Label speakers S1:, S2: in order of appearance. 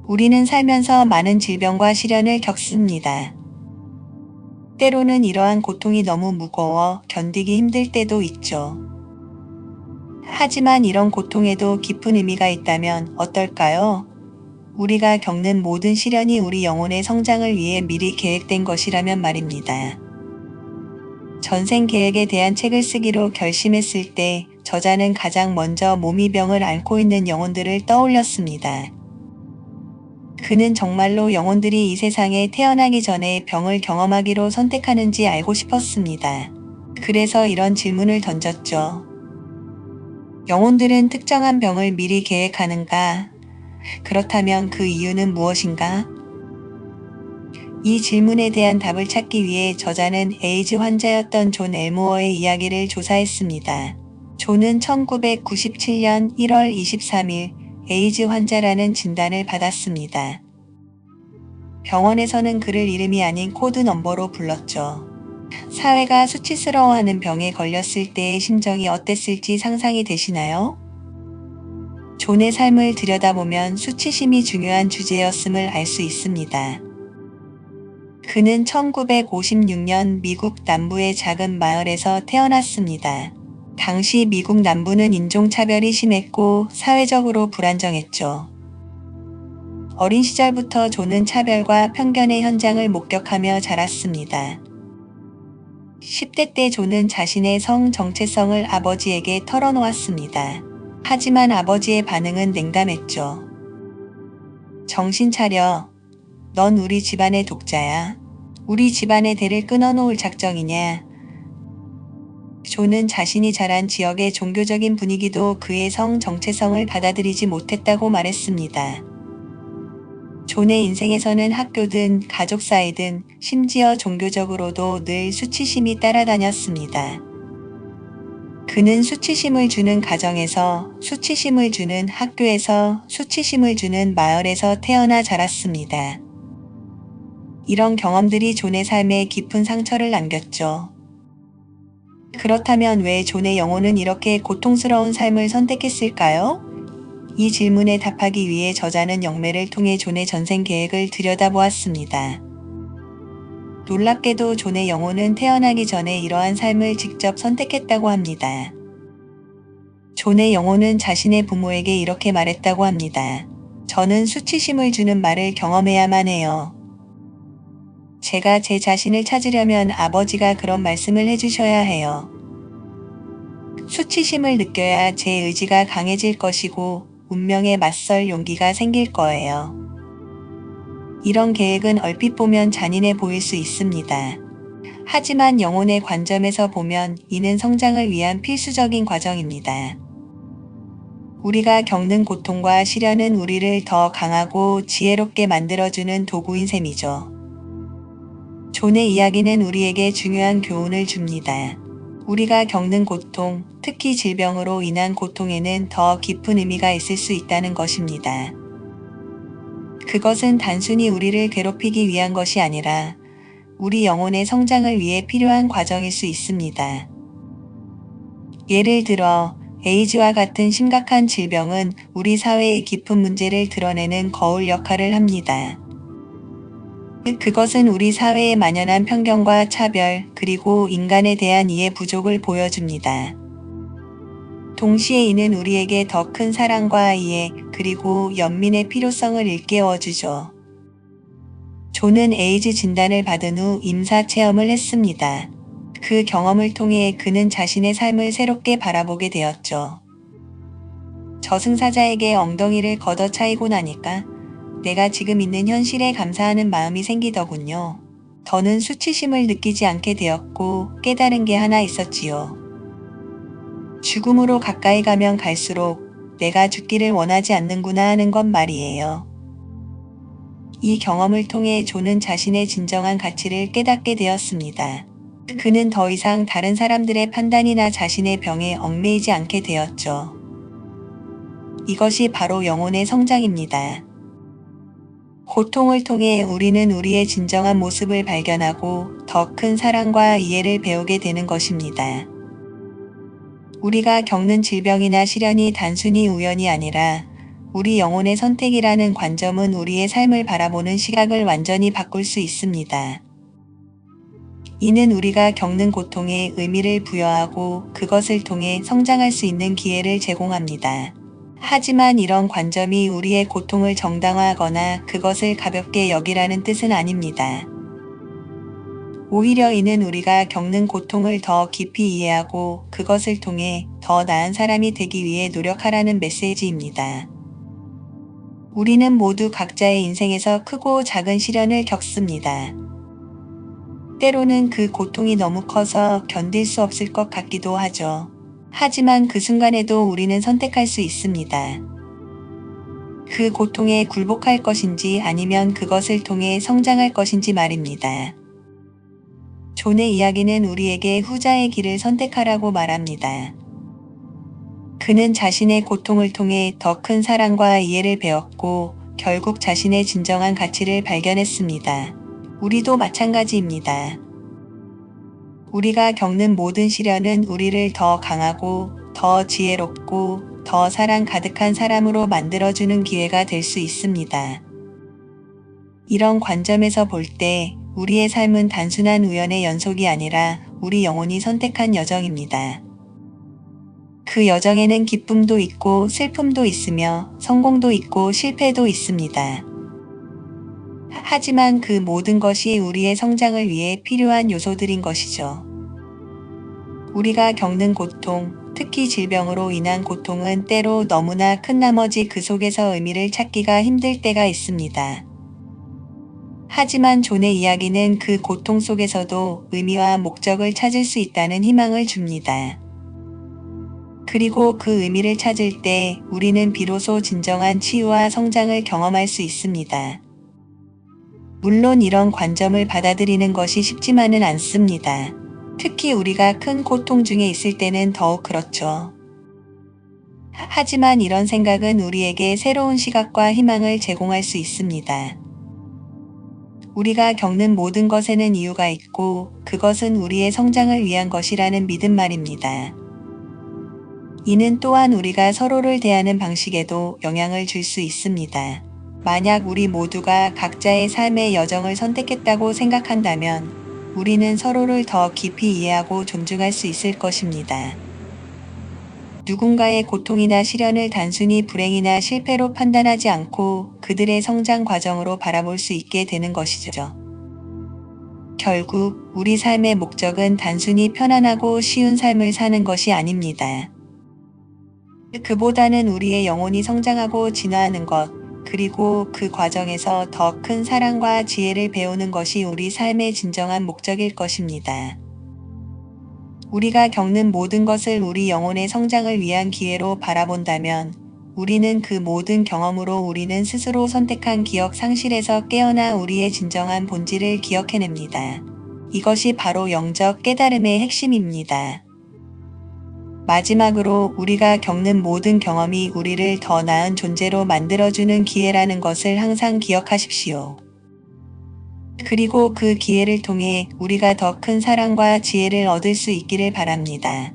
S1: 우리는 살면서 많은 질병과 시련을 겪습니다. 때로는 이러한 고통이 너무 무거워 견디기 힘들 때도 있죠. 하지만 이런 고통에도 깊은 의미가 있다면 어떨까요? 우리가 겪는 모든 시련이 우리 영혼의 성장을 위해 미리 계획된 것이라면 말입니다. 전생 계획에 대한 책을 쓰기로 결심했을 때 저자는 가장 먼저 몸이 병을 앓고 있는 영혼들을 떠올렸습니다. 그는 정말로 영혼들이 이 세상에 태어나기 전에 병을 경험하기로 선택하는지 알고 싶었습니다. 그래서 이런 질문을 던졌죠. 영혼들은 특정한 병을 미리 계획하는가? 그렇다면 그 이유는 무엇인가? 이 질문에 대한 답을 찾기 위해 저자는 에이즈 환자였던 존 엘모어의 이야기를 조사했습니다. 존은 1997년 1월 23일 에이즈 환자라는 진단을 받았습니다. 병원에서는 그를 이름이 아닌 코드 넘버로 불렀죠. 사회가 수치스러워하는 병에 걸렸을 때의 심정이 어땠을지 상상이 되시나요? 존의 삶을 들여다보면 수치심이 중요한 주제였음을 알 수 있습니다. 그는 1956년 미국 남부의 작은 마을에서 태어났습니다. 당시 미국 남부는 인종차별이 심했고 사회적으로 불안정했죠. 어린 시절부터 존은 차별과 편견의 현장을 목격하며 자랐습니다. 10대 때 존은 자신의 성 정체성을 아버지에게 털어놓았습니다. 하지만 아버지의 반응은 냉담했죠. 정신 차려. 넌 우리 집안의 독자야. 우리 집안의 대를 끊어놓을 작정이냐. 존은 자신이 자란 지역의 종교적인 분위기도 그의 성 정체성을 받아들이지 못했다고 말했습니다. 존의 인생에서는 학교든 가족 사이든 심지어 종교적으로도 늘 수치심이 따라다녔습니다. 그는 수치심을 주는 가정에서, 수치심을 주는 학교에서, 수치심을 주는 마을에서 태어나 자랐습니다. 이런 경험들이 존의 삶에 깊은 상처를 남겼죠. 그렇다면 왜 존의 영혼은 이렇게 고통스러운 삶을 선택했을까요? 이 질문에 답하기 위해 저자는 영매를 통해 존의 전생 계획을 들여다보았습니다. 놀랍게도 존의 영혼은 태어나기 전에 이러한 삶을 직접 선택했다고 합니다. 존의 영혼은 자신의 부모에게 이렇게 말했다고 합니다. 저는 수치심을 주는 말을 경험해야만 해요. 제가 제 자신을 찾으려면 아버지가 그런 말씀을 해주셔야 해요. 수치심을 느껴야 제 의지가 강해질 것이고 운명에 맞설 용기가 생길 거예요. 이런 계획은 얼핏 보면 잔인해 보일 수 있습니다. 하지만 영혼의 관점에서 보면 이는 성장을 위한 필수적인 과정입니다. 우리가 겪는 고통과 시련은 우리를 더 강하고 지혜롭게 만들어주는 도구인 셈이죠. 존의 이야기는 우리에게 중요한 교훈을 줍니다. 우리가 겪는 고통, 특히 질병으로 인한 고통에는 더 깊은 의미가 있을 수 있다는 것입니다. 그것은 단순히 우리를 괴롭히기 위한 것이 아니라 우리 영혼의 성장을 위해 필요한 과정일 수 있습니다. 예를 들어, 에이즈와 같은 심각한 질병은 우리 사회의 깊은 문제를 드러내는 거울 역할을 합니다. 그것은 우리 사회에 만연한 편견과 차별, 그리고 인간에 대한 이해 부족을 보여줍니다. 동시에 이는 우리에게 더 큰 사랑과 이해, 그리고 연민의 필요성을 일깨워주죠. 존은 에이즈 진단을 받은 후 임사 체험을 했습니다. 그 경험을 통해 그는 자신의 삶을 새롭게 바라보게 되었죠. 저승사자에게 엉덩이를 걷어차이고 나니까 내가 지금 있는 현실에 감사하는 마음이 생기더군요. 더는 수치심을 느끼지 않게 되었고 깨달은 게 하나 있었지요. 죽음으로 가까이 가면 갈수록 내가 죽기를 원하지 않는구나 하는 것 말이에요. 이 경험을 통해 존은 자신의 진정한 가치를 깨닫게 되었습니다. 그는 더 이상 다른 사람들의 판단이나 자신의 병에 얽매이지 않게 되었죠. 이것이 바로 영혼의 성장입니다. 고통을 통해 우리는 우리의 진정한 모습을 발견하고 더 큰 사랑과 이해를 배우게 되는 것입니다. 우리가 겪는 질병이나 시련이 단순히 우연이 아니라 우리 영혼의 선택이라는 관점은 우리의 삶을 바라보는 시각을 완전히 바꿀 수 있습니다. 이는 우리가 겪는 고통에 의미를 부여하고 그것을 통해 성장할 수 있는 기회를 제공합니다. 하지만 이런 관점이 우리의 고통을 정당화하거나 그것을 가볍게 여기라는 뜻은 아닙니다. 오히려 이는 우리가 겪는 고통을 더 깊이 이해하고 그것을 통해 더 나은 사람이 되기 위해 노력하라는 메시지입니다. 우리는 모두 각자의 인생에서 크고 작은 시련을 겪습니다. 때로는 그 고통이 너무 커서 견딜 수 없을 것 같기도 하죠. 하지만 그 순간에도 우리는 선택할 수 있습니다. 그 고통에 굴복할 것인지 아니면 그것을 통해 성장할 것인지 말입니다. 존의 이야기는 우리에게 후자의 길을 선택하라고 말합니다. 그는 자신의 고통을 통해 더 큰 사랑과 이해를 배웠고 결국 자신의 진정한 가치를 발견했습니다. 우리도 마찬가지입니다. 우리가 겪는 모든 시련은 우리를 더 강하고 더 지혜롭고 더 사랑 가득한 사람으로 만들어주는 기회가 될 수 있습니다. 이런 관점에서 볼 때 우리의 삶은 단순한 우연의 연속이 아니라 우리 영혼이 선택한 여정입니다. 그 여정에는 기쁨도 있고 슬픔도 있으며 성공도 있고 실패도 있습니다. 하지만 그 모든 것이 우리의 성장을 위해 필요한 요소들인 것이죠. 우리가 겪는 고통, 특히 질병으로 인한 고통은 때로 너무나 큰 나머지 그 속에서 의미를 찾기가 힘들 때가 있습니다. 하지만 존의 이야기는 그 고통 속에서도 의미와 목적을 찾을 수 있다는 희망을 줍니다. 그리고 그 의미를 찾을 때 우리는 비로소 진정한 치유와 성장을 경험할 수 있습니다. 물론 이런 관점을 받아들이는 것이 쉽지만은 않습니다. 특히 우리가 큰 고통 중에 있을 때는 더욱 그렇죠. 하지만 이런 생각은 우리에게 새로운 시각과 희망을 제공할 수 있습니다. 우리가 겪는 모든 것에는 이유가 있고 그것은 우리의 성장을 위한 것이라는 믿음 말입니다. 이는 또한 우리가 서로를 대하는 방식에도 영향을 줄 수 있습니다. 만약 우리 모두가 각자의 삶의 여정을 선택했다고 생각한다면 우리는 서로를 더 깊이 이해하고 존중할 수 있을 것입니다. 누군가의 고통이나 시련을 단순히 불행이나 실패로 판단하지 않고 그들의 성장 과정으로 바라볼 수 있게 되는 것이죠. 결국 우리 삶의 목적은 단순히 편안하고 쉬운 삶을 사는 것이 아닙니다. 그보다는 우리의 영혼이 성장하고 진화하는 것, 그리고 그 과정에서 더 큰 사랑과 지혜를 배우는 것이 우리 삶의 진정한 목적일 것입니다. 우리가 겪는 모든 것을 우리 영혼의 성장을 위한 기회로 바라본다면 우리는 그 모든 경험으로 우리는 스스로 선택한 기억 상실에서 깨어나 우리의 진정한 본질을 기억해냅니다. 이것이 바로 영적 깨달음의 핵심입니다. 마지막으로 우리가 겪는 모든 경험이 우리를 더 나은 존재로 만들어주는 기회라는 것을 항상 기억하십시오. 그리고 그 기회를 통해 우리가 더 큰 사랑과 지혜를 얻을 수 있기를 바랍니다.